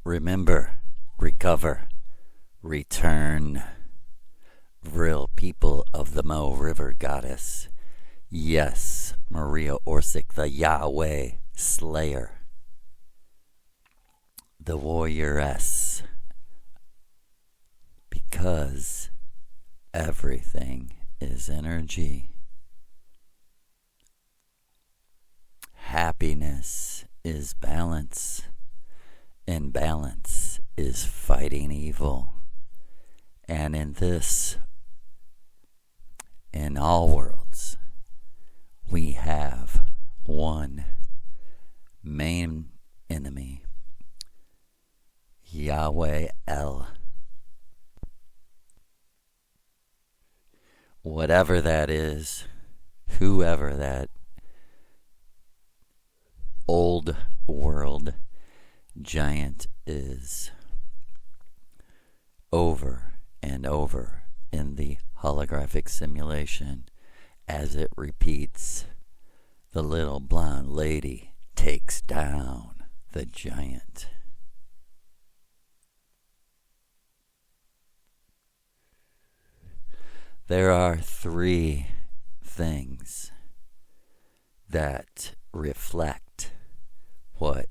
Remember, recover, return. Real people of the Mo River Goddess. Yes, Maria Orsic, the Yahweh Slayer. The warrioress. Because everything is energy. Happiness is balance. And balance is fighting evil. And in all worlds, we have one main enemy, Yahweh El. Whatever that is, whoever that old world giant is, over and over in the holographic simulation, as it repeats, the little blonde lady takes down the giant. There are three things that reflect what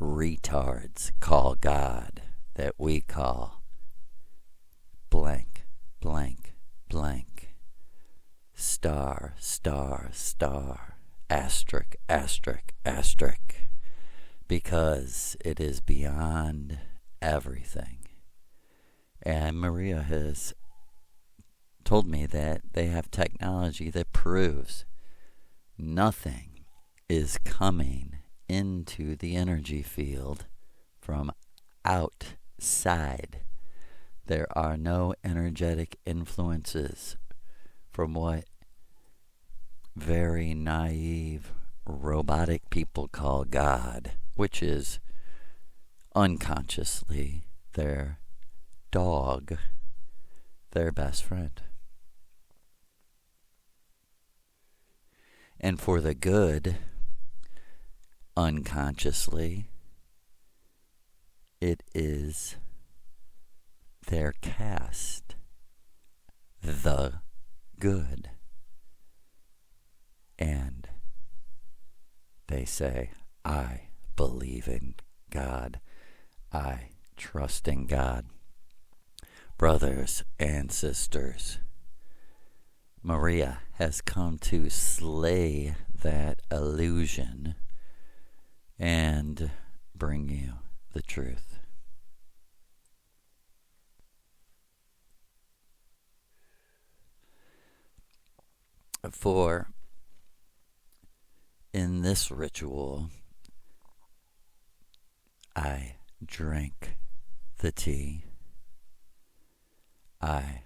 retards call God, that we call blank, blank, blank, star, star, star, asterisk, asterisk, asterisk, because it is beyond everything. And Maria has told me that they have technology that proves nothing is coming into the energy field from outside. There are no energetic influences from what very naive, robotic people call God, which is unconsciously their dog, their best friend. And for the good, unconsciously, it is their caste, the good. And they say, I believe in God. I trust in God. Brothers and sisters, Maria has come to slay that illusion and bring you the truth. For in this ritual, I drank the tea. I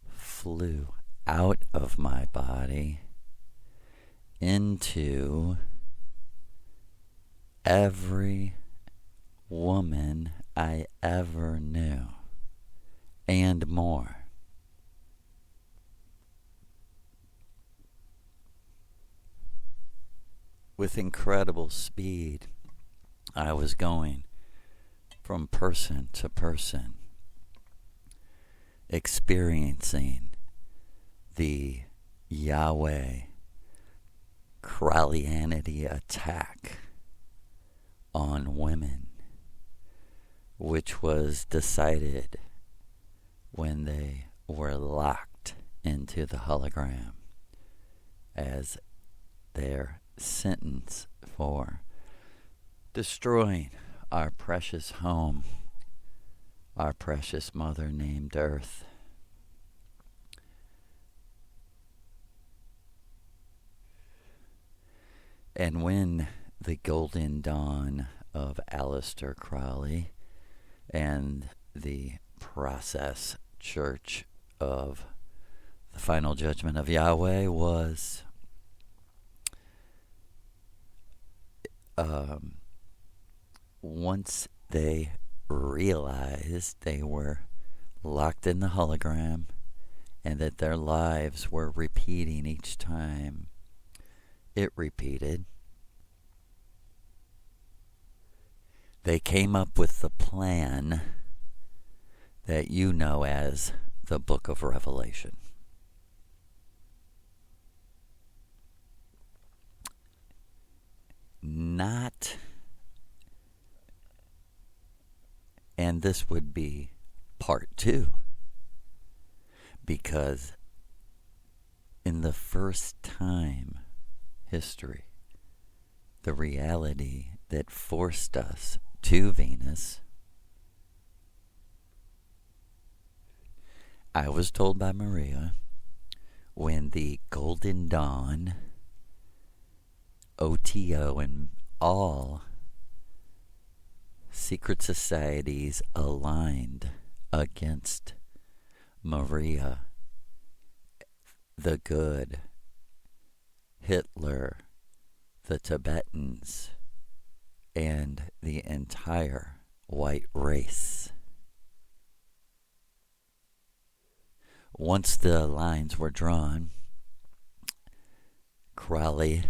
flew out of my body into every woman I ever knew, and more. With incredible speed, I was going from person to person, experiencing the Yahweh Kralianity attack on women, which was decided when they were locked into the hologram as their sentence for destroying our precious home, our precious mother named Earth. And when the golden dawn of Aleister Crowley and the process church of the final judgment of Yahweh was once they realized they were locked in the hologram and that their lives were repeating each time it repeated, they came up with the plan that you know as the Book of Revelation. Not, and this would be part 2, because in the first time history, the reality that forced us to Venus, I was told by Maria, when the Golden Dawn, OTO, and all secret societies aligned against Maria, the good, Hitler, the Tibetans, and the entire white race. Once the lines were drawn, Crowley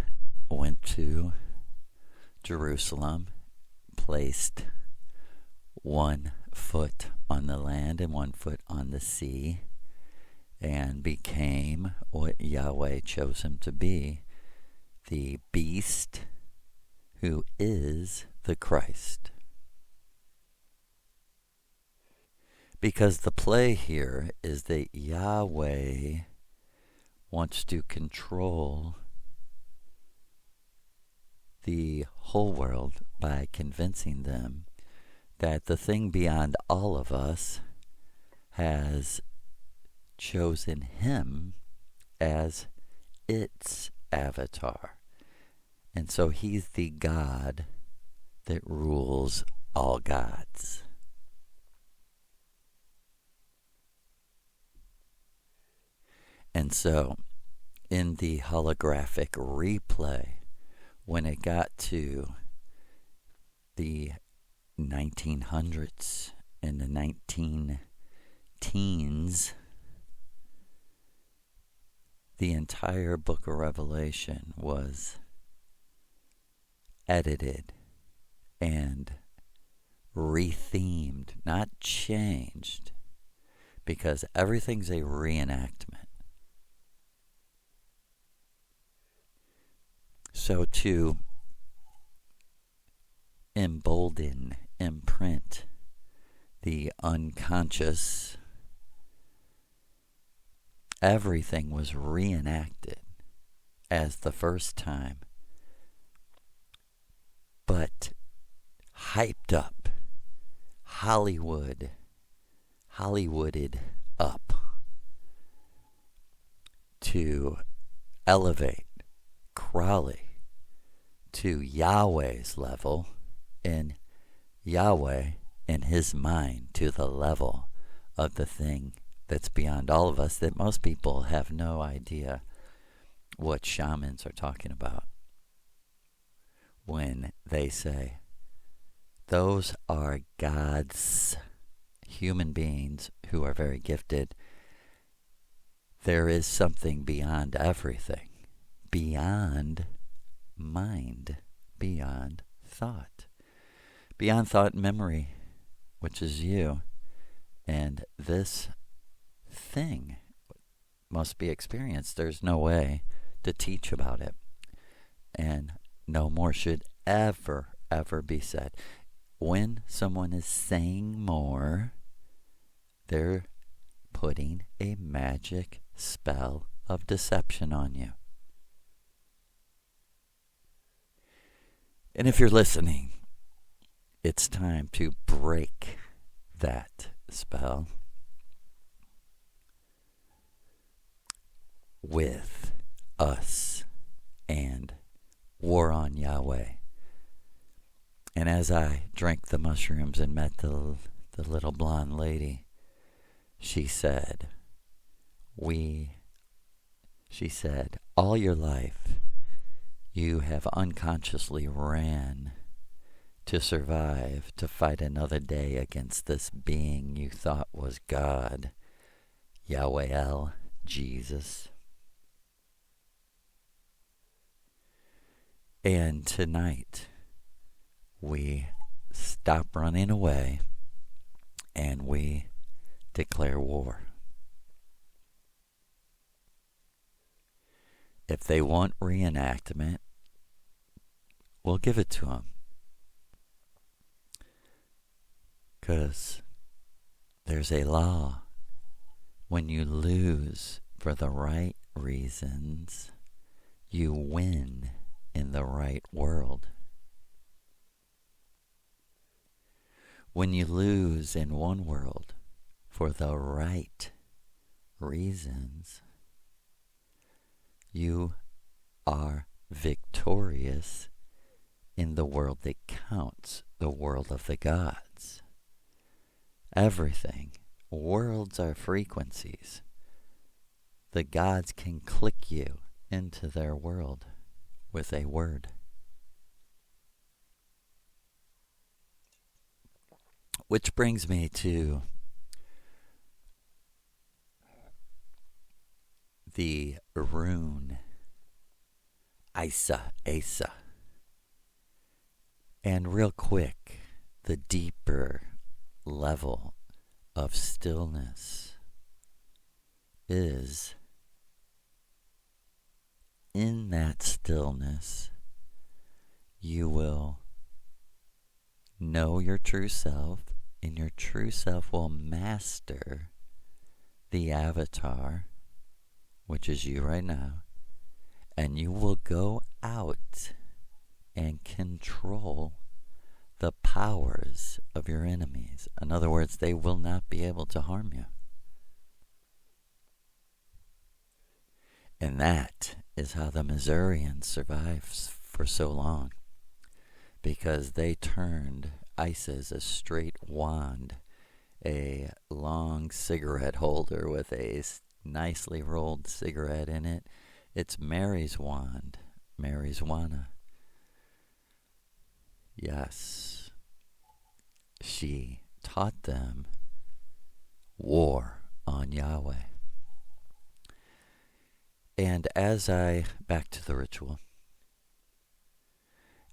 went to Jerusalem, placed one foot on the land and one foot on the sea, and became what Yahweh chose him to be, the beast who is the Christ. Because the play here is that Yahweh wants to control the whole world by convincing them that the thing beyond all of us has chosen him as its avatar. And so he's the God that rules all gods. And so in the holographic replay, when it got to the 1900s and the 19 teens, the entire book of Revelation was edited and rethemed, not changed, because everything's a reenactment. So to embolden, imprint the unconscious, everything was reenacted as the first time, but hyped up, Hollywooded up to elevate Crowley to Yahweh's level, and Yahweh in his mind to the level of the thing that's beyond all of us, that most people have no idea what shamans are talking about when they say those are gods, human beings who are very gifted. There is something beyond everything, beyond mind, beyond thought and memory, which is you. And this thing must be experienced. There's no way to teach about it. And no more should ever be said. When someone is saying more, they're putting a magic spell of deception on you. And if you're listening, it's time to break that spell with us and War on Yahweh. And as I drank the mushrooms and met the little blonde lady, she said, all your life you have unconsciously ran to survive, to fight another day against this being you thought was God, Yahweh, Jesus. And tonight we stop running away and we declare war. If they want reenactment, we'll give it to them. Because there's a law. When you lose for the right reasons, you win in the right world. When you lose in one world for the right reasons, you are victorious in the world that counts, the world of the gods. Everything. Worlds are frequencies. The gods can click you into their world with a word. Which brings me to the rune Asa. And real quick, the deeper level of stillness is in that stillness you will know your true self, and your true self will master the avatar, which is you right now, and you will go out and control the powers of your enemies. In other words, they will not be able to harm you. And that is how the Missourians survived for so long, because they turned Isis a straight wand, a long cigarette holder with a nicely rolled cigarette in it. It's Mary's wand, Mary's Wana. Yes, she taught them war on Yahweh. And back to the ritual,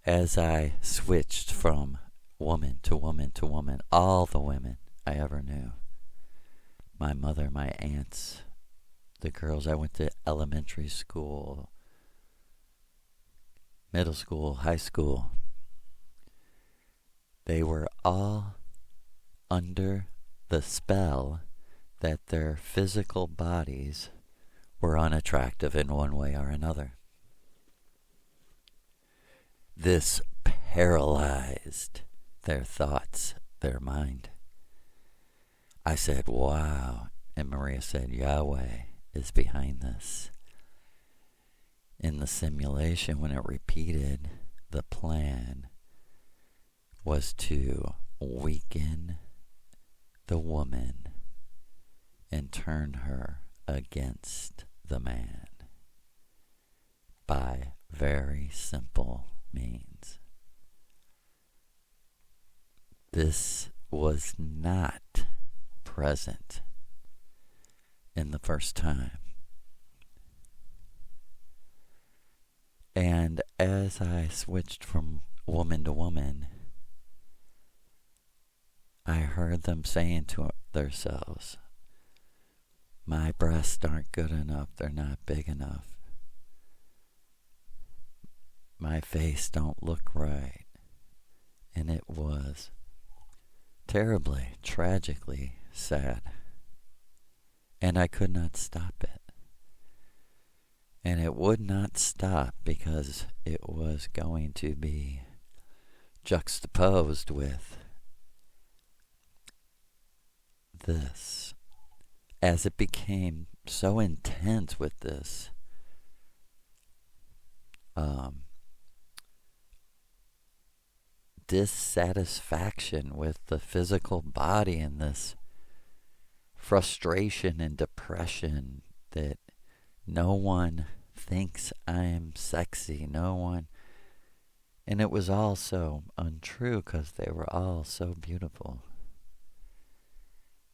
as I switched from woman to woman to woman, all the women I ever knew, my mother, my aunts, the girls I went to elementary school, middle school, high school, they were all under the spell that their physical bodies were unattractive in one way or another. This paralyzed their thoughts, their mind. I said, wow. And Maria said, Yahweh is behind this. In the simulation, when it repeated, the plan was to weaken the woman and turn her against the man by very simple means. This was not present in the first time. And as I switched from woman to woman, I heard them saying to themselves, my breasts aren't good enough, they're not big enough. My face don't look right. And it was terribly, tragically sad. And I could not stop it. And it would not stop because it was going to be juxtaposed with this. As it became so intense with this dissatisfaction with the physical body and this frustration and depression that no one thinks I'm sexy, no one. And it was all so untrue because they were all so beautiful.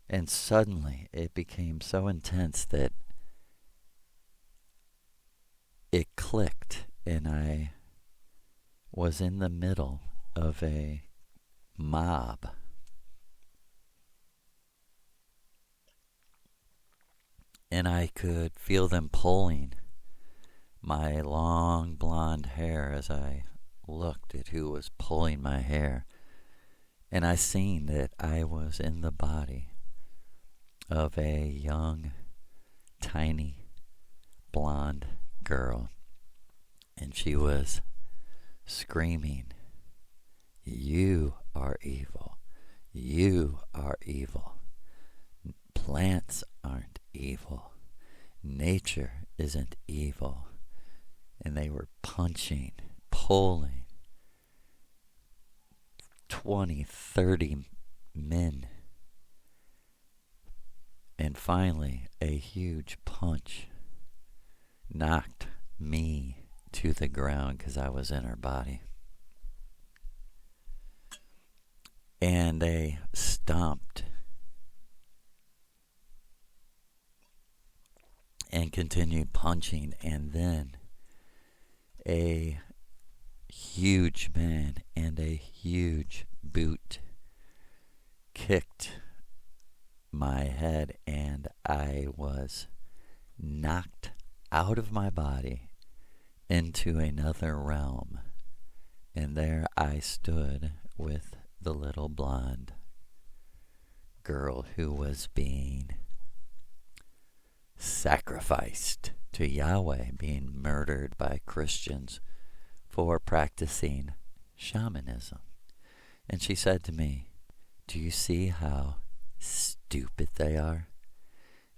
And suddenly it became so intense that it clicked, and I was in the middle of a mob. And I could feel them pulling my long blonde hair as I looked at who was pulling my hair. And I seen that I was in the body of a young, tiny, blonde girl. And she was screaming, "You are evil. You are evil. Plants aren't evil. Nature isn't evil." And they were punching, pulling 20, 30 men. And finally, a huge punch knocked me to the ground because I was in her body. And they stomped and continued punching, and then a huge man and a huge boot kicked my head, and I was knocked out of my body into another realm. And there I stood with the little blonde girl who was being sacrificed to Yahweh, being murdered by Christians for practicing shamanism. And she said to me, "Do you see how stupid they are?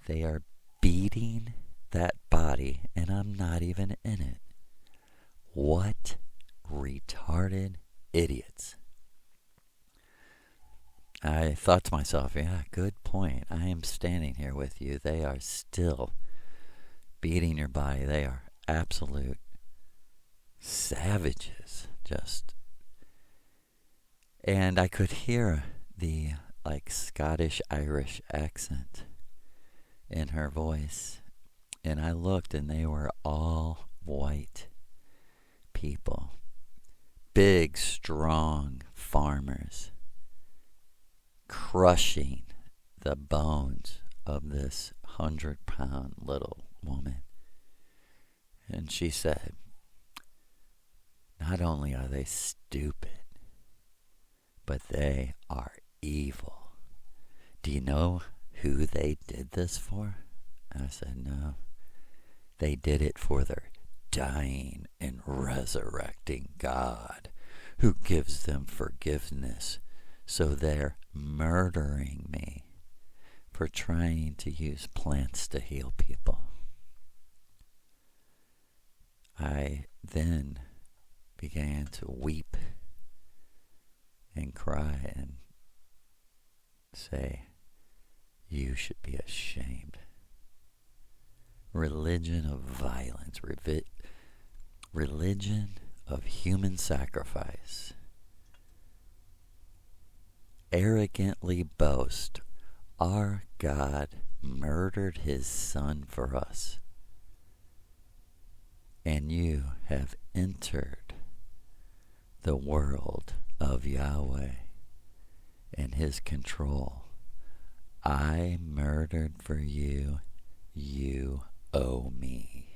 They are beating that body, and I'm not even in it. What retarded idiots." I thought to myself, yeah, good point. I am standing here with you. They are still beating your body. They are absolute savages. And I could hear the Scottish Irish accent in her voice. And I looked, and they were all white people. Big, strong farmers, crushing the bones of this 100-pound little woman. And she said, "Not only are they stupid, but they are evil. Do you know who they did this for?" I said, "No. They did it for their dying and resurrecting God, who gives them forgiveness. So they're murdering me for trying to use plants to heal people." I then began to weep and cry and say, "You should be ashamed. Religion of violence, religion of human sacrifice, arrogantly boast our God murdered his son for us, and you have entered the world of Yahweh and his control. I murdered for you. You owe me."